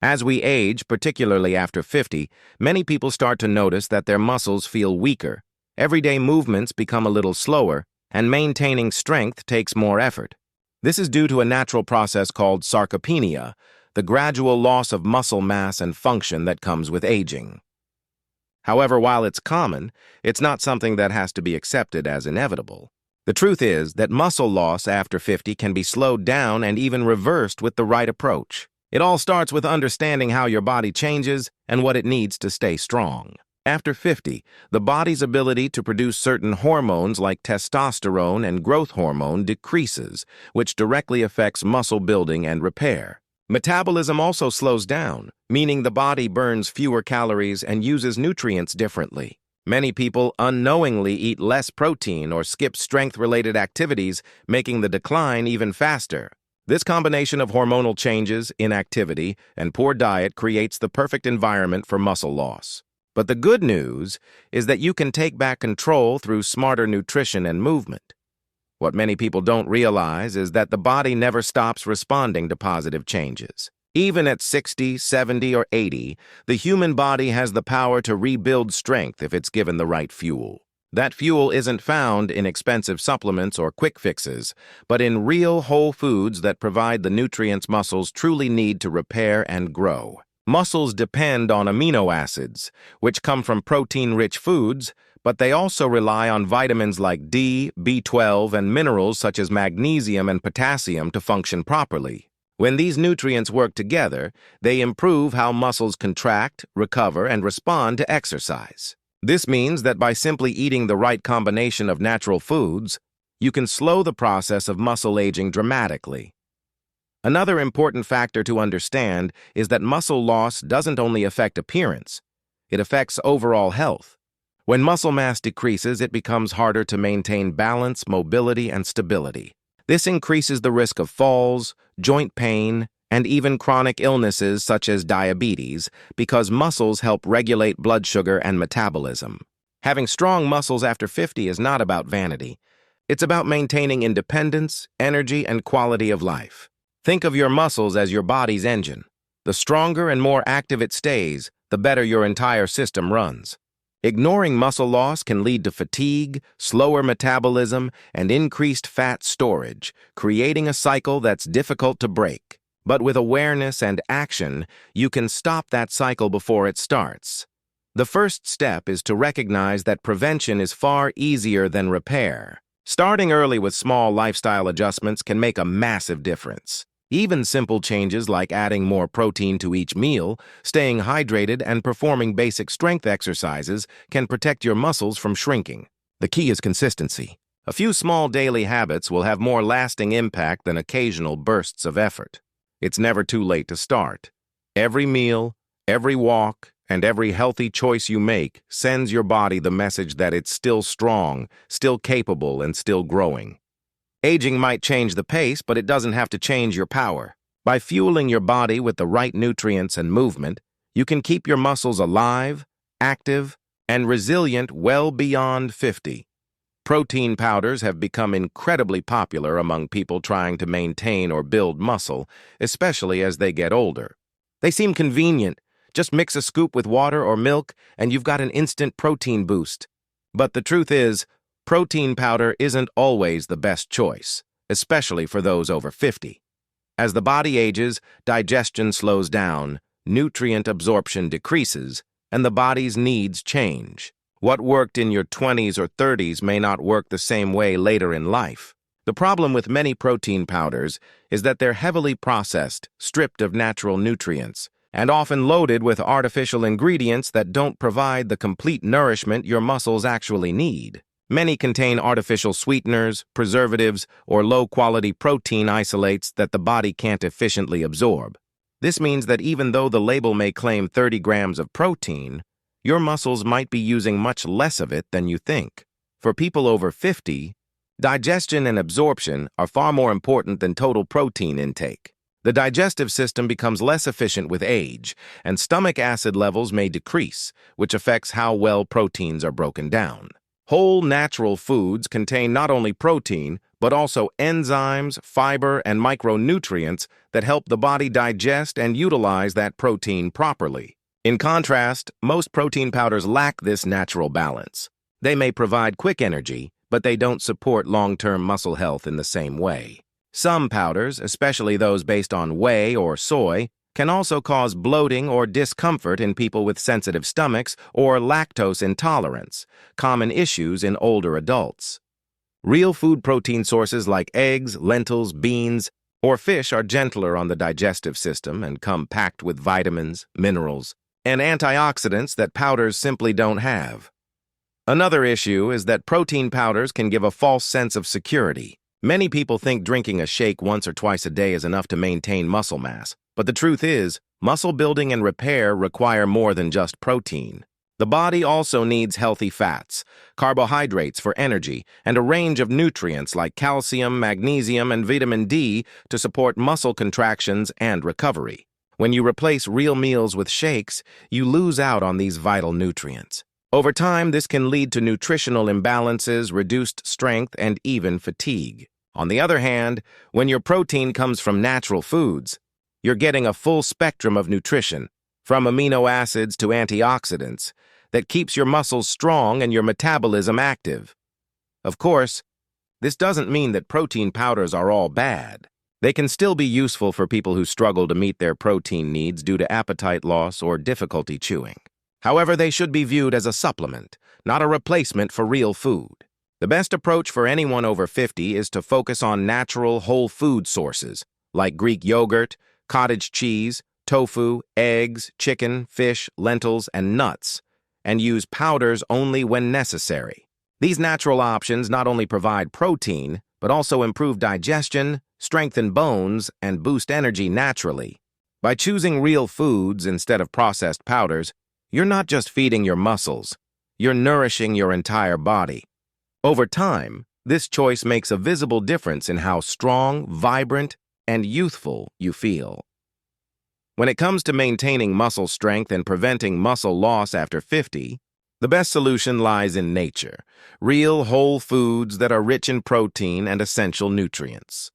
As we age, particularly after 50, many people start to notice that their muscles feel weaker. Everyday movements become a little slower, and maintaining strength takes more effort. This is due to a natural process called sarcopenia, the gradual loss of muscle mass and function that comes with aging. However, while it's common, it's not something that has to be accepted as inevitable. The truth is that muscle loss after 50 can be slowed down and even reversed with the right approach. It all starts with understanding how your body changes and what it needs to stay strong. After 50, the body's ability to produce certain hormones like testosterone and growth hormone decreases, which directly affects muscle building and repair. Metabolism also slows down, meaning the body burns fewer calories and uses nutrients differently. Many people unknowingly eat less protein or skip strength-related activities, making the decline even faster. This combination of hormonal changes, inactivity, and poor diet creates the perfect environment for muscle loss. But the good news is that you can take back control through smarter nutrition and movement. What many people don't realize is that the body never stops responding to positive changes. Even at 60, 70, or 80, the human body has the power to rebuild strength if it's given the right fuel. That fuel isn't found in expensive supplements or quick fixes, but in real whole foods that provide the nutrients muscles truly need to repair and grow. Muscles depend on amino acids, which come from protein-rich foods, but they also rely on vitamins like D, B12, and minerals such as magnesium and potassium to function properly. When these nutrients work together, they improve how muscles contract, recover, and respond to exercise. This means that by simply eating the right combination of natural foods, you can slow the process of muscle aging dramatically. Another important factor to understand is that muscle loss doesn't only affect appearance, it affects overall health. When muscle mass decreases, it becomes harder to maintain balance, mobility, and stability. This increases the risk of falls, joint pain, and even chronic illnesses such as diabetes, because muscles help regulate blood sugar and metabolism. Having strong muscles after 50 is not about vanity. It's about maintaining independence, energy, and quality of life. Think of your muscles as your body's engine. The stronger and more active it stays, the better your entire system runs. Ignoring muscle loss can lead to fatigue, slower metabolism, and increased fat storage, creating a cycle that's difficult to break. But with awareness and action, you can stop that cycle before it starts. The first step is to recognize that prevention is far easier than repair. Starting early with small lifestyle adjustments can make a massive difference. Even simple changes like adding more protein to each meal, staying hydrated, and performing basic strength exercises can protect your muscles from shrinking. The key is consistency. A few small daily habits will have more lasting impact than occasional bursts of effort. It's never too late to start. Every meal, every walk, and every healthy choice you make sends your body the message that it's still strong, still capable, and still growing. Aging might change the pace, but it doesn't have to change your power. By fueling your body with the right nutrients and movement, you can keep your muscles alive, active, and resilient well beyond 50. Protein powders have become incredibly popular among people trying to maintain or build muscle, especially as they get older. They seem convenient. Just mix a scoop with water or milk, and you've got an instant protein boost. But the truth is, protein powder isn't always the best choice, especially for those over 50. As the body ages, digestion slows down, nutrient absorption decreases, and the body's needs change. What worked in your 20s or 30s may not work the same way later in life. The problem with many protein powders is that they're heavily processed, stripped of natural nutrients, and often loaded with artificial ingredients that don't provide the complete nourishment your muscles actually need. Many contain artificial sweeteners, preservatives, or low-quality protein isolates that the body can't efficiently absorb. This means that even though the label may claim 30 grams of protein, your muscles might be using much less of it than you think. For people over 50, digestion and absorption are far more important than total protein intake. The digestive system becomes less efficient with age, and stomach acid levels may decrease, which affects how well proteins are broken down. Whole natural foods contain not only protein, but also enzymes, fiber, and micronutrients that help the body digest and utilize that protein properly. In contrast, most protein powders lack this natural balance. They may provide quick energy, but they don't support long-term muscle health in the same way. Some powders, especially those based on whey or soy, can also cause bloating or discomfort in people with sensitive stomachs or lactose intolerance, common issues in older adults. Real food protein sources like eggs, lentils, beans, or fish are gentler on the digestive system and come packed with vitamins, minerals, and antioxidants that powders simply don't have. Another issue is that protein powders can give a false sense of security. Many people think drinking a shake once or twice a day is enough to maintain muscle mass, but the truth is, muscle building and repair require more than just protein. The body also needs healthy fats, carbohydrates for energy, and a range of nutrients like calcium, magnesium, and vitamin D to support muscle contractions and recovery. When you replace real meals with shakes, you lose out on these vital nutrients. Over time, this can lead to nutritional imbalances, reduced strength, and even fatigue. On the other hand, when your protein comes from natural foods, you're getting a full spectrum of nutrition, from amino acids to antioxidants, that keeps your muscles strong and your metabolism active. Of course, this doesn't mean that protein powders are all bad. They can still be useful for people who struggle to meet their protein needs due to appetite loss or difficulty chewing. However, they should be viewed as a supplement, not a replacement for real food. The best approach for anyone over 50 is to focus on natural, whole food sources, like Greek yogurt, cottage cheese, tofu, eggs, chicken, fish, lentils, and nuts, and use powders only when necessary. These natural options not only provide protein, but also improve digestion, strengthen bones, and boost energy naturally. By choosing real foods instead of processed powders, you're not just feeding your muscles, you're nourishing your entire body. Over time, this choice makes a visible difference in how strong, vibrant, and youthful you feel. When it comes to maintaining muscle strength and preventing muscle loss after 50, the best solution lies in nature, real whole foods that are rich in protein and essential nutrients.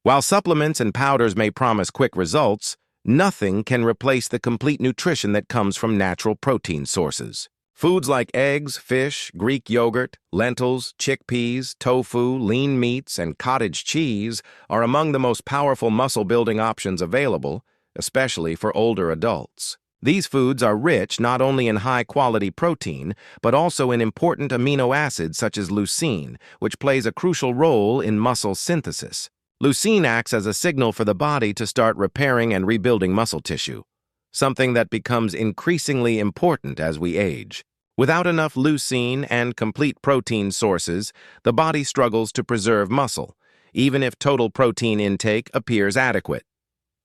While supplements and powders may promise quick results, nothing can replace the complete nutrition that comes from natural protein sources. Foods like eggs, fish, Greek yogurt, lentils, chickpeas, tofu, lean meats, and cottage cheese are among the most powerful muscle-building options available, especially for older adults. These foods are rich not only in high-quality protein, but also in important amino acids such as leucine, which plays a crucial role in muscle synthesis. Leucine acts as a signal for the body to start repairing and rebuilding muscle tissue, something that becomes increasingly important as we age. Without enough leucine and complete protein sources, the body struggles to preserve muscle, even if total protein intake appears adequate.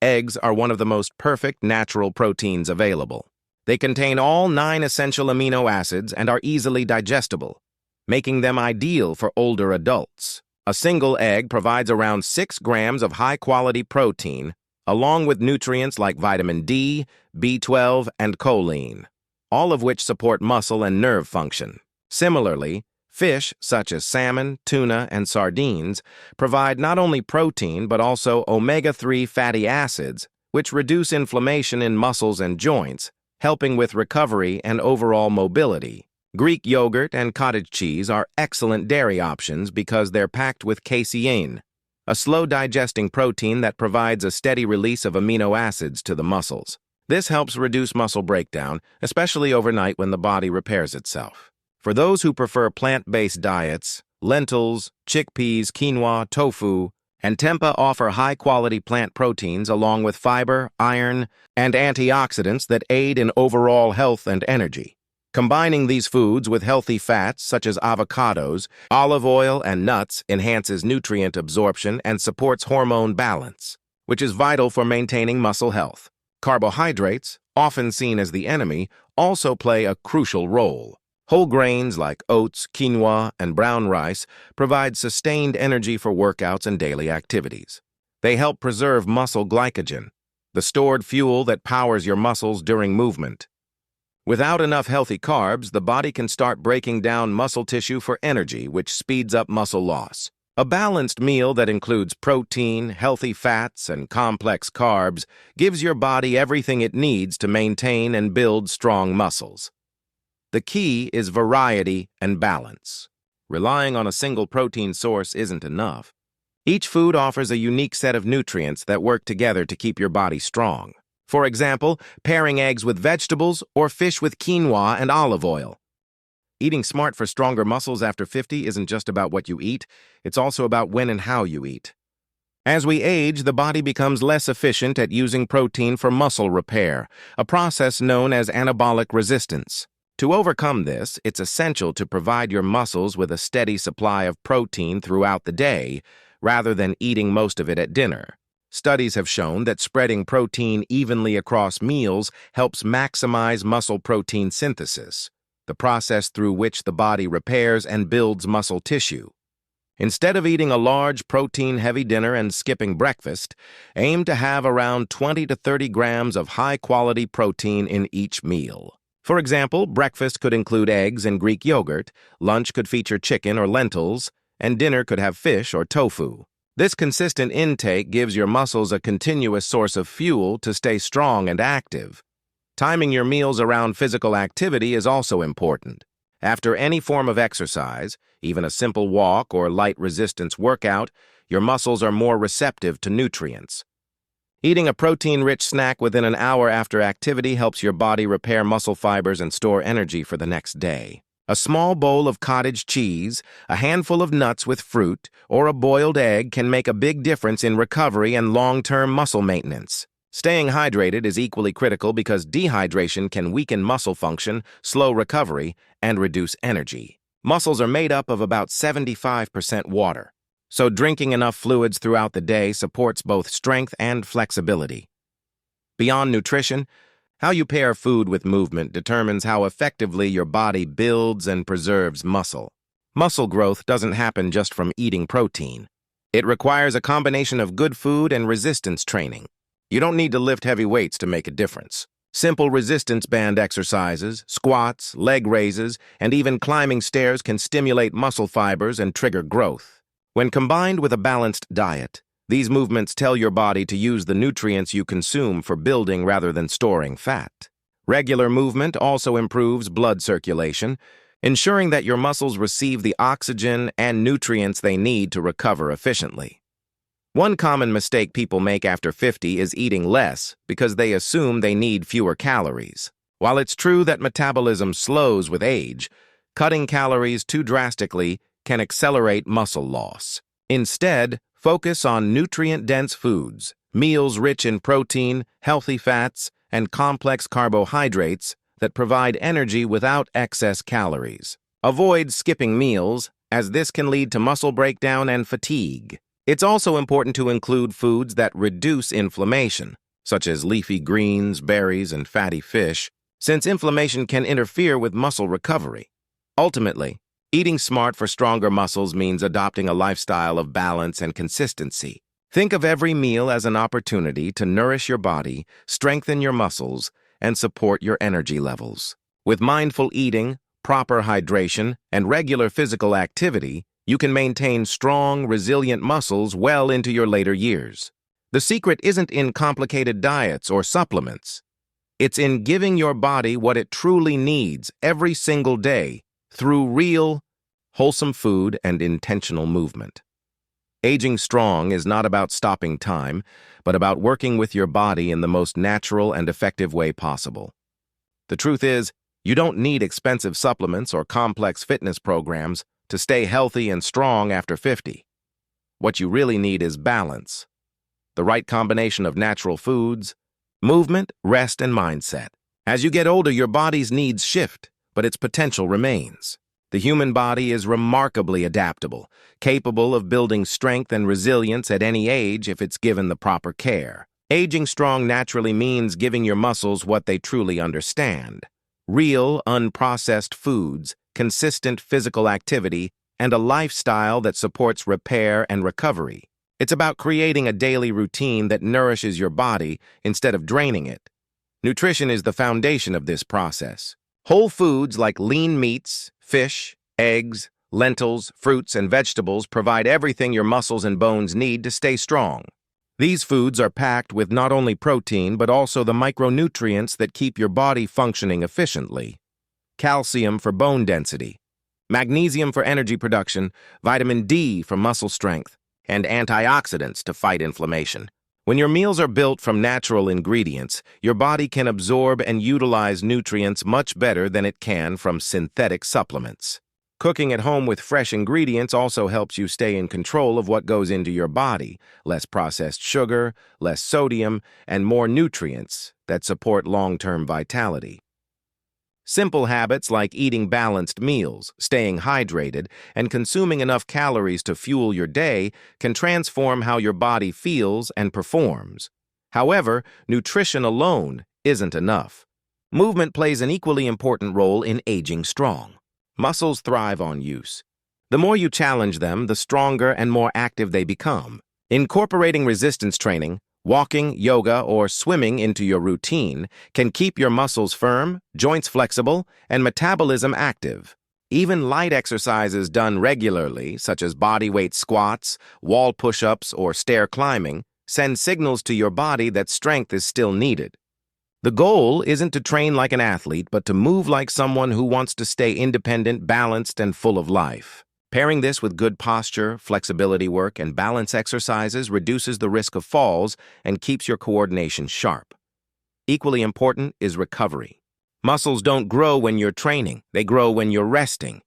Eggs are one of the most perfect natural proteins available. They contain all 9 essential amino acids and are easily digestible, making them ideal for older adults. A single egg provides around 6 grams of high-quality protein, along with nutrients like vitamin D, B12, and choline, all of which support muscle and nerve function. Similarly, fish, such as salmon, tuna, and sardines, provide not only protein but also omega-3 fatty acids, which reduce inflammation in muscles and joints, helping with recovery and overall mobility. Greek yogurt and cottage cheese are excellent dairy options because they're packed with casein, a slow-digesting protein that provides a steady release of amino acids to the muscles. This helps reduce muscle breakdown, especially overnight when the body repairs itself. For those who prefer plant-based diets, lentils, chickpeas, quinoa, tofu, and tempeh offer high-quality plant proteins along with fiber, iron, and antioxidants that aid in overall health and energy. Combining these foods with healthy fats such as avocados, olive oil, and nuts enhances nutrient absorption and supports hormone balance, which is vital for maintaining muscle health. Carbohydrates, often seen as the enemy, also play a crucial role. Whole grains like oats, quinoa, and brown rice provide sustained energy for workouts and daily activities. They help preserve muscle glycogen, the stored fuel that powers your muscles during movement. Without enough healthy carbs, the body can start breaking down muscle tissue for energy, which speeds up muscle loss. A balanced meal that includes protein, healthy fats, and complex carbs gives your body everything it needs to maintain and build strong muscles. The key is variety and balance. Relying on a single protein source isn't enough. Each food offers a unique set of nutrients that work together to keep your body strong. For example, pairing eggs with vegetables or fish with quinoa and olive oil. Eating smart for stronger muscles after 50 isn't just about what you eat, it's also about when and how you eat. As we age, the body becomes less efficient at using protein for muscle repair, a process known as anabolic resistance. To overcome this, it's essential to provide your muscles with a steady supply of protein throughout the day, rather than eating most of it at dinner. Studies have shown that spreading protein evenly across meals helps maximize muscle protein synthesis, the process through which the body repairs and builds muscle tissue. Instead of eating a large protein-heavy dinner and skipping breakfast, aim to have around 20 to 30 grams of high-quality protein in each meal. For example, breakfast could include eggs and Greek yogurt, lunch could feature chicken or lentils, and dinner could have fish or tofu. This consistent intake gives your muscles a continuous source of fuel to stay strong and active. Timing your meals around physical activity is also important. After any form of exercise, even a simple walk or light resistance workout, your muscles are more receptive to nutrients. Eating a protein-rich snack within an hour after activity helps your body repair muscle fibers and store energy for the next day. A small bowl of cottage cheese, a handful of nuts with fruit, or a boiled egg can make a big difference in recovery and long-term muscle maintenance. Staying hydrated is equally critical because dehydration can weaken muscle function, slow recovery, and reduce energy. Muscles are made up of about 75% water, so drinking enough fluids throughout the day supports both strength and flexibility. Beyond nutrition, how you pair food with movement determines how effectively your body builds and preserves muscle. Muscle growth doesn't happen just from eating protein. It requires a combination of good food and resistance training. You don't need to lift heavy weights to make a difference. Simple resistance band exercises, squats, leg raises, and even climbing stairs can stimulate muscle fibers and trigger growth. When combined with a balanced diet, these movements tell your body to use the nutrients you consume for building rather than storing fat. Regular movement also improves blood circulation, ensuring that your muscles receive the oxygen and nutrients they need to recover efficiently. One common mistake people make after 50 is eating less because they assume they need fewer calories. While it's true that metabolism slows with age, cutting calories too drastically can accelerate muscle loss. Instead, focus on nutrient-dense foods, meals rich in protein, healthy fats, and complex carbohydrates that provide energy without excess calories. Avoid skipping meals, as this can lead to muscle breakdown and fatigue. It's also important to include foods that reduce inflammation, such as leafy greens, berries, and fatty fish, since inflammation can interfere with muscle recovery. Ultimately, eating smart for stronger muscles means adopting a lifestyle of balance and consistency. Think of every meal as an opportunity to nourish your body, strengthen your muscles, and support your energy levels. With mindful eating, proper hydration, and regular physical activity, you can maintain strong, resilient muscles well into your later years. The secret isn't in complicated diets or supplements. It's in giving your body what it truly needs every single day through real, wholesome food and intentional movement. Aging strong is not about stopping time, but about working with your body in the most natural and effective way possible. The truth is, you don't need expensive supplements or complex fitness programs to stay healthy and strong after 50. What you really need is balance, the right combination of natural foods, movement, rest, and mindset. As you get older, your body's needs shift, but its potential remains. The human body is remarkably adaptable, capable of building strength and resilience at any age if it's given the proper care. Aging strong naturally means giving your muscles what they truly understand: real, unprocessed foods, consistent physical activity, and a lifestyle that supports repair and recovery. It's about creating a daily routine that nourishes your body instead of draining it. Nutrition is the foundation of this process. Whole foods like lean meats, fish, eggs, Lentils, fruits, and vegetables provide everything your muscles and bones need to stay strong. These foods are packed with not only protein but also the micronutrients that keep your body functioning efficiently. Calcium for bone density, magnesium for energy production, vitamin D for muscle strength, and antioxidants to fight inflammation. When your meals are built from natural ingredients, your body can absorb and utilize nutrients much better than it can from synthetic supplements. Cooking at home with fresh ingredients also helps you stay in control of what goes into your body: less processed sugar, less sodium, and more nutrients that support long-term vitality. Simple habits like eating balanced meals, staying hydrated, and consuming enough calories to fuel your day can transform how your body feels and performs. However, nutrition alone isn't enough. Movement plays an equally important role in aging strong. Muscles thrive on use. The more you challenge them, the stronger and more active they become. Incorporating resistance training, walking, yoga, or swimming into your routine can keep your muscles firm, joints flexible, and metabolism active. Even light exercises done regularly, such as bodyweight squats, wall push-ups, or stair climbing, send signals to your body that strength is still needed. The goal isn't to train like an athlete, but to move like someone who wants to stay independent, balanced, and full of life. Pairing this with good posture, flexibility work, and balance exercises reduces the risk of falls and keeps your coordination sharp. Equally important is recovery. Muscles don't grow when you're training, they grow when you're resting.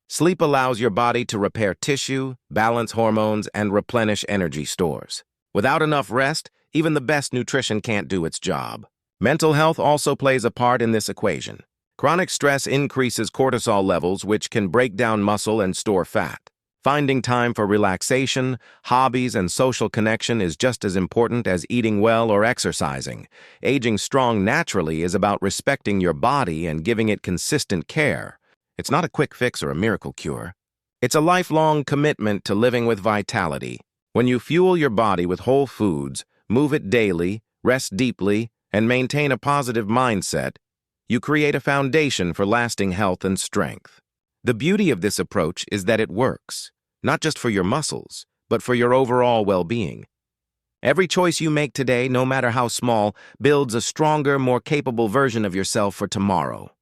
Sleep allows your body to repair tissue, balance hormones, and replenish energy stores. Without enough rest, even the best nutrition can't do its job. Mental health also plays a part in this equation. Chronic stress increases cortisol levels, which can break down muscle and store fat. Finding time for relaxation, hobbies, and social connection is just as important as eating well or exercising. Aging strong naturally is about respecting your body and giving it consistent care. It's not a quick fix or a miracle cure. It's a lifelong commitment to living with vitality. When you fuel your body with whole foods, move it daily, rest deeply, and maintain a positive mindset, you create a foundation for lasting health and strength. The beauty of this approach is that it works, not just for your muscles, but for your overall well-being. Every choice you make today, no matter how small, builds a stronger, more capable version of yourself for tomorrow.